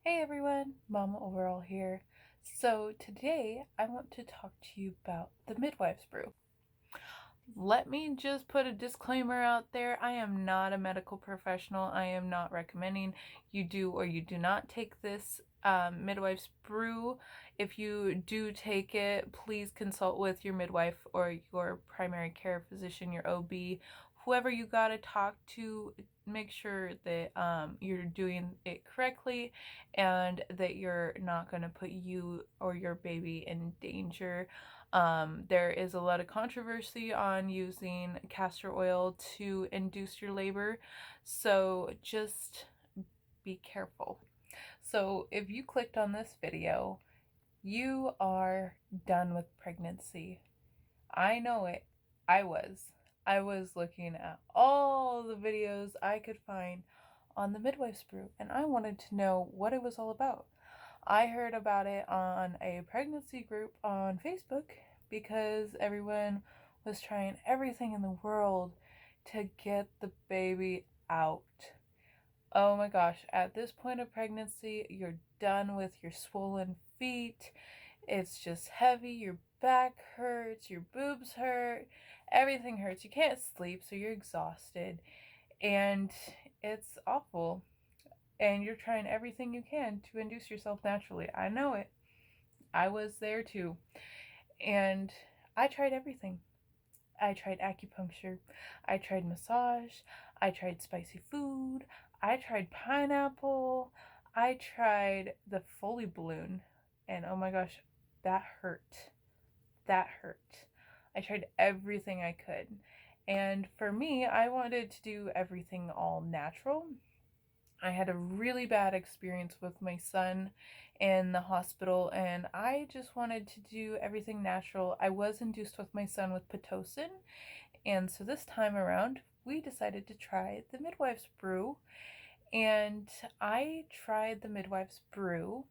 Hey everyone, Mama Overall here. So today I want to talk to you about the Midwives Brew. Let me just put a disclaimer out there. I am not a medical professional. I am not recommending you do or you do not take this Midwives Brew. If you do take it, please consult with your midwife or your primary care physician, your OB, whoever you got to talk to. Make sure that you're doing it correctly and that you're not going to put you or your baby in danger. There is a lot of controversy on using castor oil to induce your labor, so just be careful. So if you clicked on this video, you are done with pregnancy. I know it. I was looking at all the videos I could find on the Midwives Brew, and I wanted to know what it was all about. I heard about it on a pregnancy group on Facebook because everyone was trying everything in the world to get the baby out. Oh my gosh, at this point of pregnancy, you're done with your swollen feet. It's just heavy, your back hurts, your boobs hurt, everything hurts. You can't sleep, so you're exhausted, and it's awful. And you're trying everything you can to induce yourself naturally. I know it. I was there too. And I tried everything. I tried acupuncture. I tried massage. I tried spicy food. I tried pineapple. I tried the Foley balloon. And oh my gosh, that hurt. That hurt. I tried everything I could. And for me, I wanted to do everything all natural. I had a really bad experience with my son in the hospital, and I just wanted to do everything natural. I was induced with my son with Pitocin, and so this time around, we decided to try the Midwives Brew. And I tried the Midwives Brew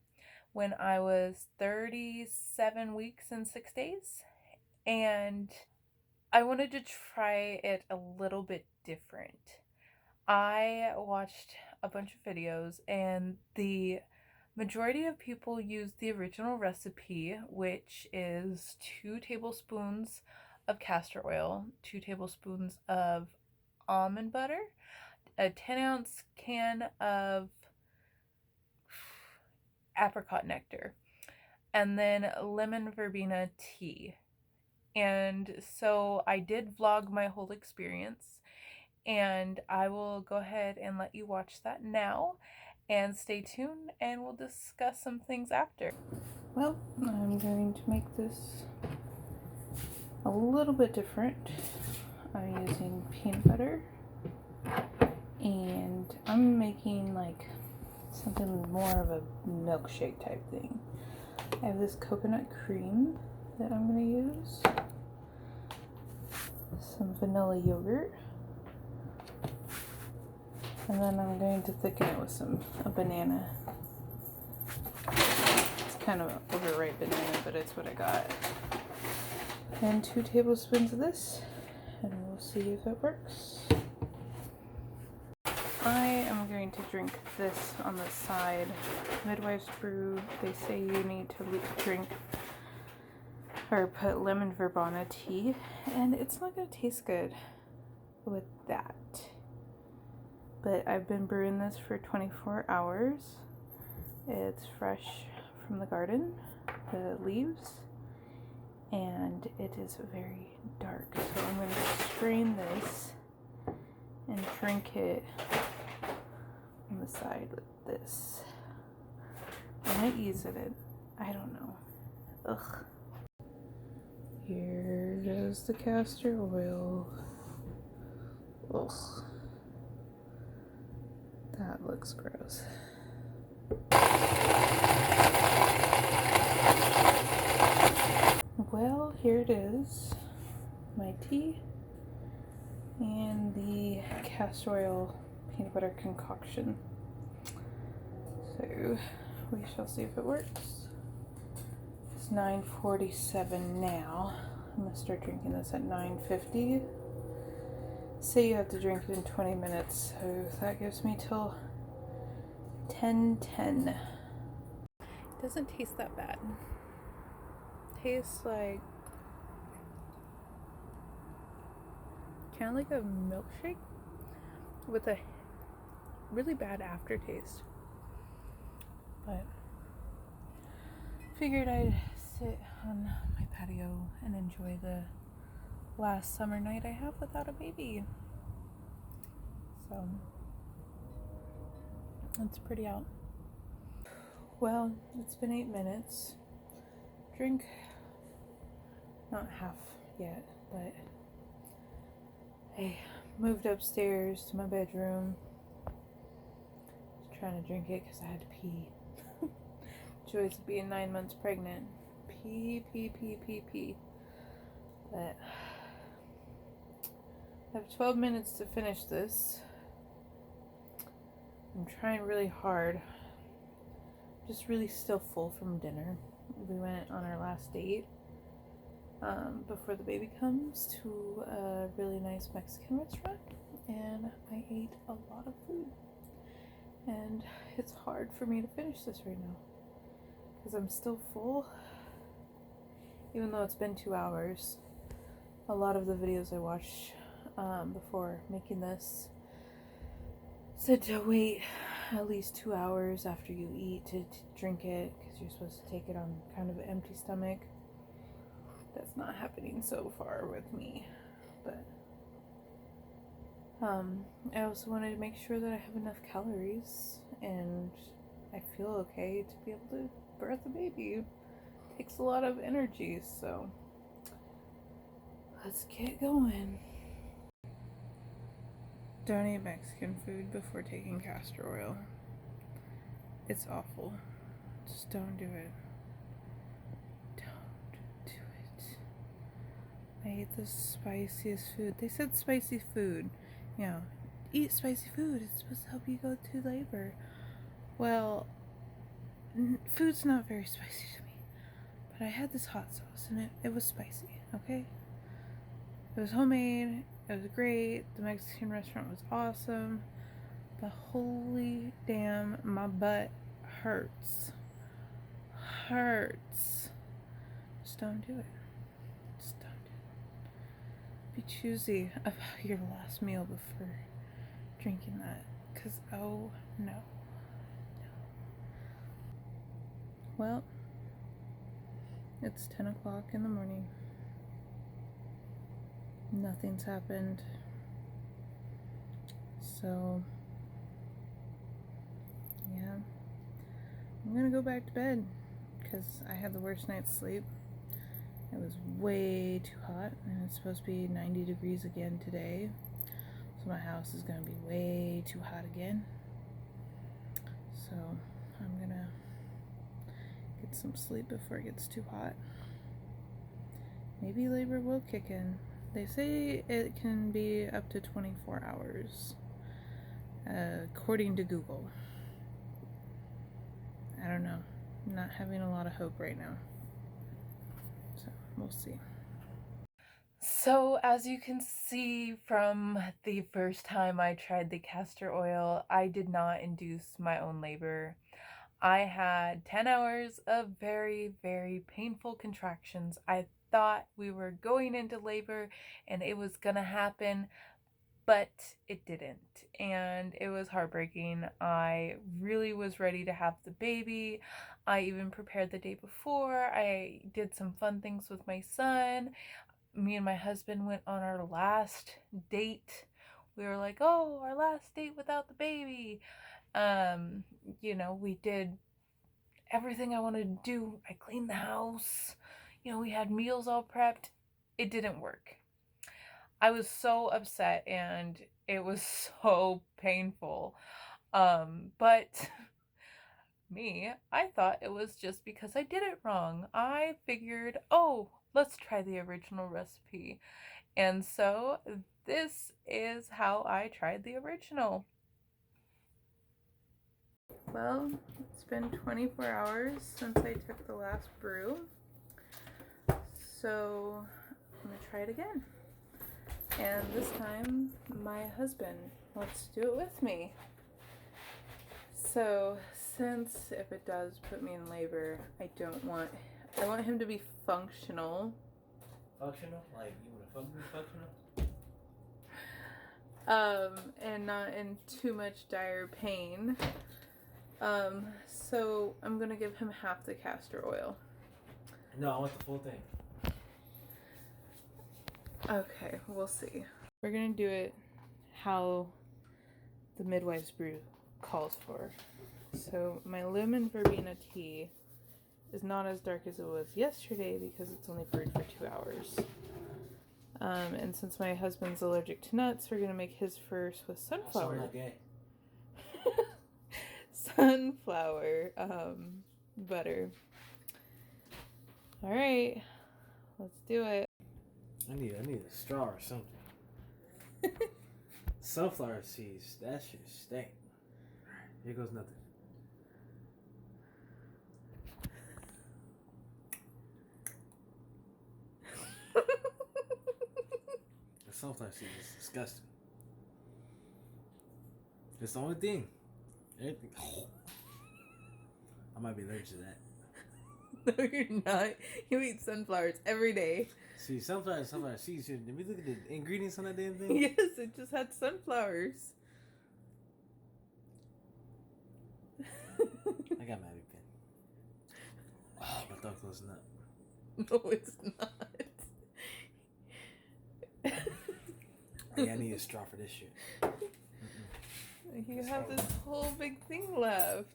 when I was 37 weeks and 6 days, and I wanted to try it a little bit different. I watched a bunch of videos, and the majority of people use the original recipe, which is 2 tablespoons of castor oil, 2 tablespoons of almond butter, a 10-ounce can of apricot nectar, and then lemon verbena tea. And so I did vlog my whole experience, and I will go ahead and let you watch that now, and stay tuned and we'll discuss some things after. Well, I'm going to make this a little bit different. I'm using peanut butter, and I'm making like something more of a milkshake type thing. I have this coconut cream that I'm going to use, some vanilla yogurt, and then I'm going to thicken it with a banana. It's kind of overripe banana, but it's what I got. And 2 tablespoons of this, and we'll see if it works. I am going to drink this on the side. Midwives Brew, they say you need to drink or put lemon verbena tea, and it's not going to taste good with that. But I've been brewing this for 24 hours. It's fresh from the garden, the leaves, and it is very dark. So I'm going to strain this and drink it on the side with this. I might use it in, I don't know. Ugh. Here goes the castor oil. Ugh. That looks gross. Well, here it is. My tea and the castor oil peanut butter concoction. So we shall see if it works. It's 9:47 now. I'm gonna start drinking this at 9:50. Say you have to drink it in 20 minutes, so that gives me till 10:10. Doesn't taste that bad. Tastes like kind of like a milkshake with a really bad aftertaste. But figured I'd sit on my patio and enjoy the last summer night I have without a baby. So it's pretty out. Well, it's been 8 minutes. Drink not half yet, but I moved upstairs to my bedroom. Was trying to drink it because I had to pee. Joys of being 9 months pregnant. Pee. But I have 12 minutes to finish this. I'm trying really hard. Just really still full from dinner. We went on our last date before the baby comes to a really nice Mexican restaurant, and I ate a lot of food. And it's hard for me to finish this right now because I'm still full, even though it's been 2 hours. A lot of the videos I watched before making this said to wait at least 2 hours after you eat to drink it, because you're supposed to take it on kind of an empty stomach. That's not happening so far with me, but I also wanted to make sure that I have enough calories and I feel okay to be able to birth a baby. It takes a lot of energy, so let's get going. Don't eat Mexican food before taking castor oil. It's awful. Just don't do it. Don't do it. I ate the spiciest food. They said spicy food. You know, eat spicy food. It's supposed to help you go to labor. Well, food's not very spicy to me. But I had this hot sauce and it was spicy, okay? It was homemade. It was great. The Mexican restaurant was awesome. But holy damn, my butt hurts. Just don't do it. Just don't do it. Be choosy about your last meal before drinking that. Because, oh no. Well, it's 10 o'clock in the morning. Nothing's happened. So, yeah. I'm gonna go back to bed because I had the worst night's sleep. It was way too hot, and it's supposed to be 90 degrees again today. So my house is gonna be way too hot again. So I'm gonna get some sleep before it gets too hot. Maybe labor will kick in. They say it can be up to 24 hours, according to Google. I don't know. I'm not having a lot of hope right now. So, we'll see. So, as you can see from the first time I tried the castor oil, I did not induce my own labor. I had 10 hours of very, very painful contractions. I thought we were going into labor and it was gonna happen, but it didn't, and it was heartbreaking. I really was ready to have the baby. I even prepared the day before. I did some fun things with my son. Me and my husband went on our last date. We were like, oh, our last date without the baby. We did everything I wanted to do. I cleaned the house. We had meals all prepped. It didn't work. I was so upset and it was so painful. But I thought it was just because I did it wrong. I figured, oh, let's try the original recipe. And so this is how I tried the original. Well, it's been 24 hours since I took the last brew. So I'm gonna try it again. And this time, my husband wants to do it with me. So, since if it does put me in labor, I want him to be functional. Functional? Like you want to fucking be functional? And not in too much dire pain. So I'm gonna give him half the castor oil. No, I want the full thing. Okay, we'll see. We're gonna do it how the Midwives Brew calls for. So my lemon verbena tea is not as dark as it was yesterday because it's only brewed for 2 hours. And since my husband's allergic to nuts, we're gonna make his first with sunflower. I'm not gay. Sunflower butter. All right, let's do it. I need a straw or something. Sunflower seeds, that shit stink. Here goes nothing. The sunflower seeds is disgusting. It's the only thing. Everything. I might be allergic to that. No, you're not. You eat sunflowers every day. See, sunflower seeds. Did we look at the ingredients on that damn thing? Yes, it just had sunflowers. I got my pen. Oh, my throat closing up. No, it's not. Yeah, I need a straw for this shit. You have this whole big thing left.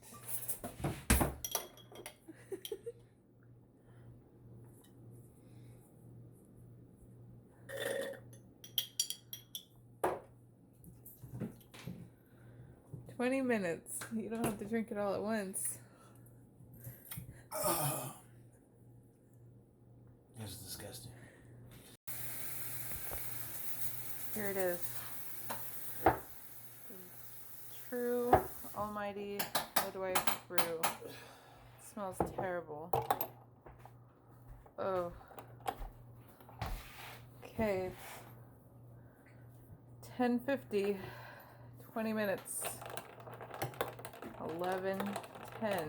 20 minutes. You don't have to drink it all at once. That's disgusting. Here it is. True almighty Midwives Brew. It smells terrible. Oh. Okay. 10:50. 20 minutes. 11:10.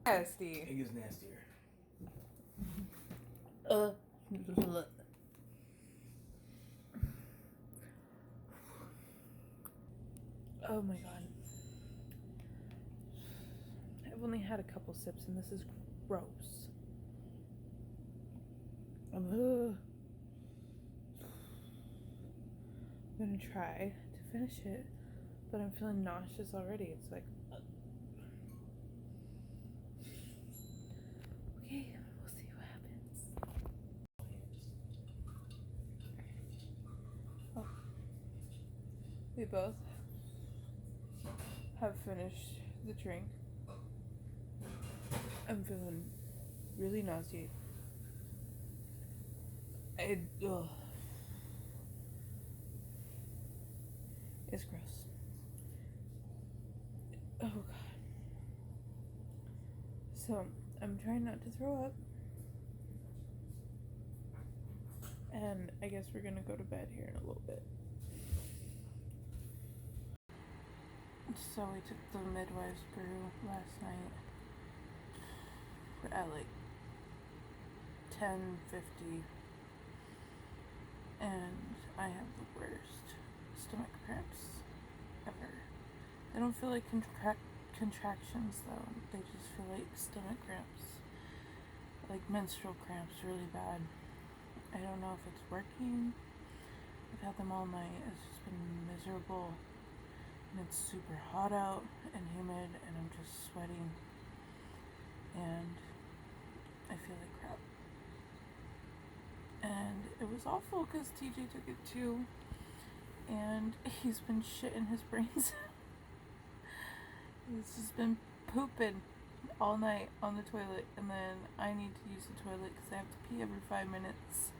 Nasty. It gets nastier. Oh my god. I've only had a couple sips and this is gross. I'm gonna try to finish it, but I'm feeling nauseous already. It's like, okay, we'll see what happens. Oh. We both have finished the drink. I'm feeling really nauseous. It's gross. Oh god. So I'm trying not to throw up. And I guess we're gonna go to bed here in a little bit. So we took the Midwives Brew last night at like 10:50, and I have the worst stomach cramps ever. They don't feel like contractions though, they just feel like stomach cramps, like menstrual cramps, really bad. I don't know if it's working. I've had them all night. It's just been miserable. And it's super hot out and humid, and I'm just sweating, and I feel like crap. And it was awful because TJ took it too, and he's been shitting his brains. He's just been pooping all night on the toilet, and then I need to use the toilet because I have to pee every 5 minutes.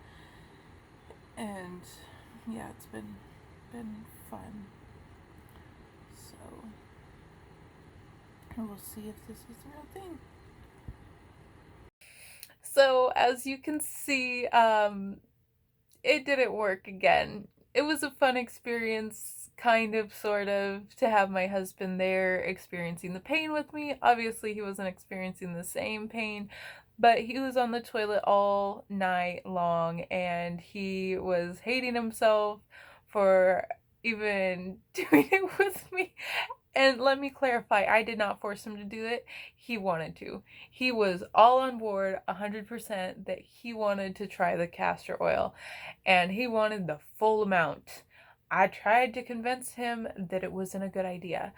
And yeah, it's been fun. So we'll see if this is the real thing. So as you can see, it didn't work again. It was a fun experience kind of, sort of, to have my husband there experiencing the pain with me. Obviously, he wasn't experiencing the same pain, but he was on the toilet all night long and he was hating himself for even doing it with me. And let me clarify, I did not force him to do it. He wanted to. He was all on board 100% that he wanted to try the castor oil and he wanted the full amount. I tried to convince him that it wasn't a good idea.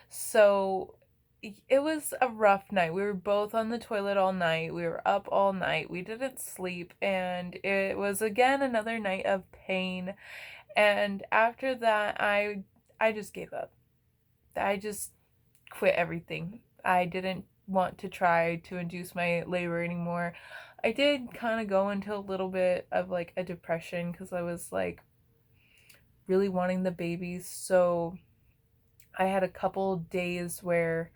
So it was a rough night. We were both on the toilet all night. We were up all night. We didn't sleep. And it was again another night of pain. And after that, I just gave up. I just quit everything. I didn't want to try to induce my labor anymore. I did kind of go into a little bit of like a depression because I was like really wanting the baby. So I had a couple days where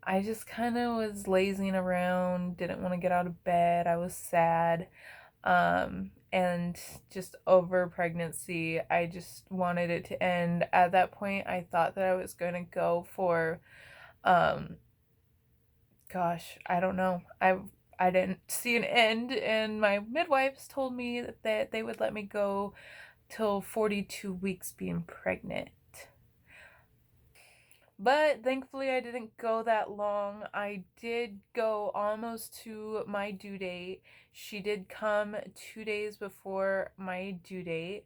I just kind of was lazing around, didn't want to get out of bed. I was sad. And just over pregnancy, I just wanted it to end. At that point, I thought that I was going to go for, gosh, I don't know. I didn't see an end, and my midwives told me that they would let me go till 42 weeks being pregnant. But thankfully, I didn't go that long. I did go almost to my due date. She did come 2 days before my due date,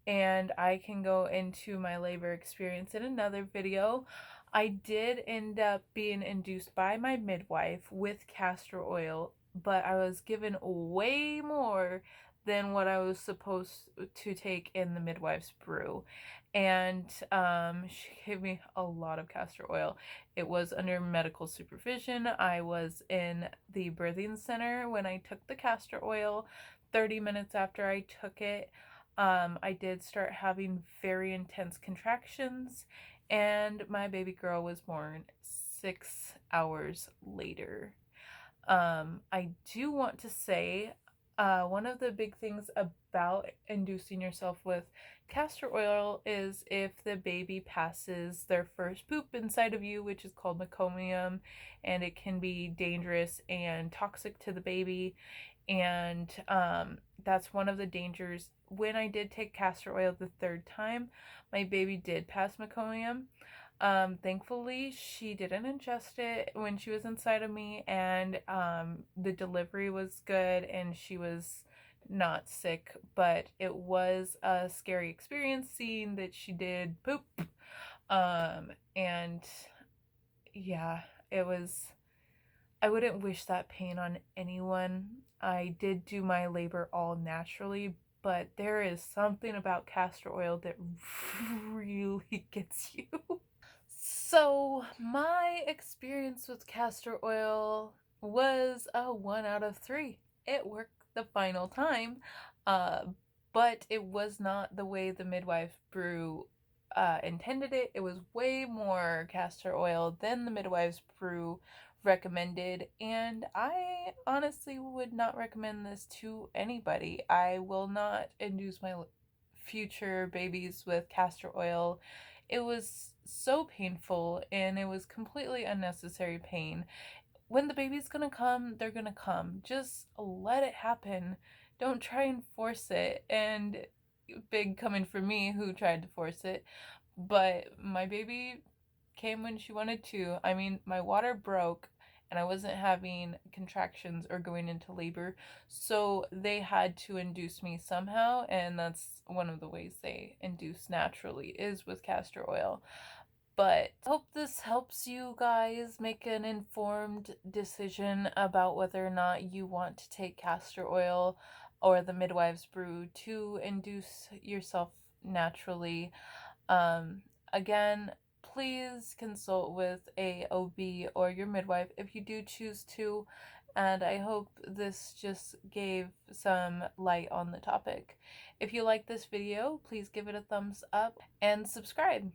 and I can go into my labor experience in another video. I did end up being induced by my midwife with castor oil, but I was given way more than what I was supposed to take in the Midwives Brew. And she gave me a lot of castor oil. It was under medical supervision. I was in the birthing center when I took the castor oil. 30 minutes after I took it, I did start having very intense contractions, and my baby girl was born 6 hours later. I do want to say one of the big things about inducing yourself with castor oil is if the baby passes their first poop inside of you, which is called meconium, and it can be dangerous and toxic to the baby. And that's one of the dangers. When I did take castor oil the third time, my baby did pass meconium. Thankfully, she didn't ingest it when she was inside of me, and the delivery was good and she was not sick, but it was a scary experience seeing that she did poop. And yeah, it was, I wouldn't wish that pain on anyone. I did do my labor all naturally, but there is something about castor oil that really gets you. So, my experience with castor oil was a 1 out of 3. It worked the final time, uh, but it was not the way the Midwives Brew intended it. It was way more castor oil than the Midwives Brew recommended, and I honestly would not recommend this to anybody. I will not induce my future babies with castor oil. It was so painful and it was completely unnecessary pain. When the baby's gonna come, they're gonna come. Just let it happen. Don't try and force it. And big coming from me who tried to force it. But my baby came when she wanted to. I mean, my water broke and I wasn't having contractions or going into labor, so they had to induce me somehow, and that's one of the ways they induce naturally is with castor oil. But I hope this helps you guys make an informed decision about whether or not you want to take castor oil or the Midwives Brew to induce yourself naturally. Again, please consult with a OB or your midwife if you do choose to, and I hope this just gave some light on the topic. If you like this video, please give it a thumbs up and subscribe.